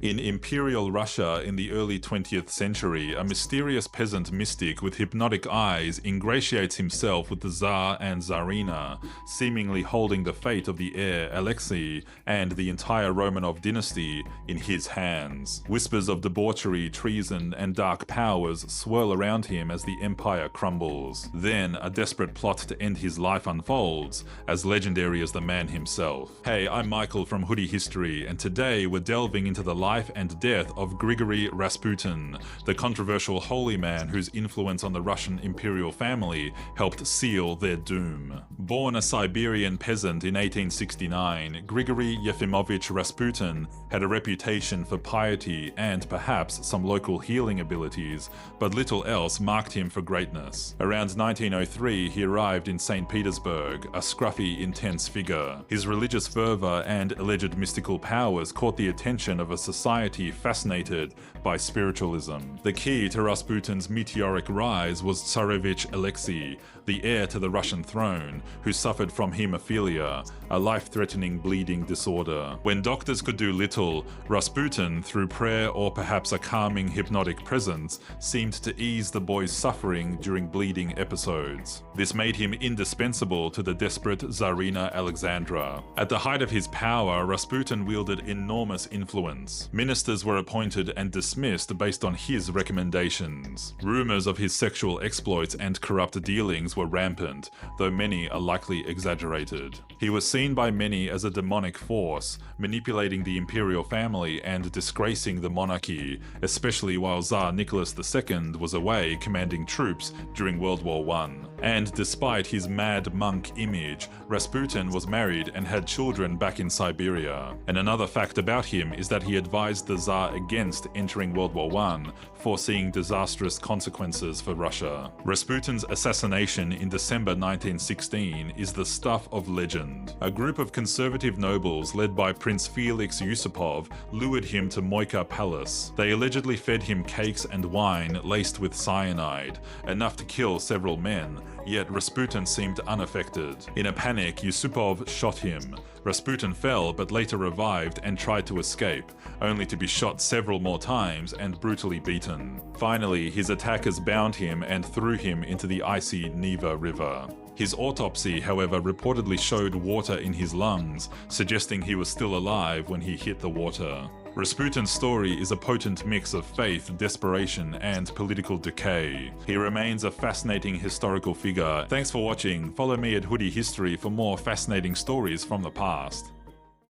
In Imperial Russia in the early 20th century, a mysterious peasant mystic with hypnotic eyes ingratiates himself with the Tsar and Tsarina, seemingly holding the fate of the heir Alexei and the entire Romanov dynasty in his hands. Whispers of debauchery, treason, and dark powers swirl around him as the empire crumbles. Then, a desperate plot to end his life unfolds, as legendary as the man himself. Hey, I'm Michael from Hoodie History, and today we're delving into the life and death of Grigori Rasputin, the controversial holy man whose influence on the Russian imperial family helped seal their doom. Born a Siberian peasant in 1869, Grigori Yefimovich Rasputin had a reputation for piety and perhaps some local healing abilities, but little else marked him for greatness. Around 1903, he arrived in St. Petersburg, a scruffy, intense figure. His religious fervor and alleged mystical powers caught the attention of a society fascinated by spiritualism. The key to Rasputin's meteoric rise was Tsarevich Alexei, the heir to the Russian throne, who suffered from hemophilia, a life-threatening bleeding disorder. When doctors could do little, Rasputin, through prayer or perhaps a calming hypnotic presence, seemed to ease the boy's suffering during bleeding episodes. This made him indispensable to the desperate Tsarina Alexandra. At the height of his power, Rasputin wielded enormous influence. Ministers were appointed and dismissed based on his recommendations. Rumors of his sexual exploits and corrupt dealings were rampant, though many are likely exaggerated. He was seen by many as a demonic force, manipulating the imperial family and disgracing the monarchy, especially while Tsar Nicholas II was away commanding troops during World War I. And despite his mad monk image, Rasputin was married and had children back in Siberia. And another fact about him is that he advised the Tsar against entering World War I, foreseeing disastrous consequences for Russia. Rasputin's assassination in December 1916 is the stuff of legend. A group of conservative nobles led by Prince Felix Yusupov lured him to Moika Palace. They allegedly fed him cakes and wine laced with cyanide, enough to kill several men, yet Rasputin seemed unaffected. In a panic, Yusupov shot him. Rasputin fell but later revived and tried to escape, only to be shot several more times and brutally beaten. Finally, his attackers bound him and threw him into the icy Neva River. His autopsy, however, reportedly showed water in his lungs, suggesting he was still alive when he hit the water. Rasputin's story is a potent mix of faith, desperation, and political decay. He remains a fascinating historical figure. Thanks for watching. Follow me at Hoodie History for more fascinating stories from the past.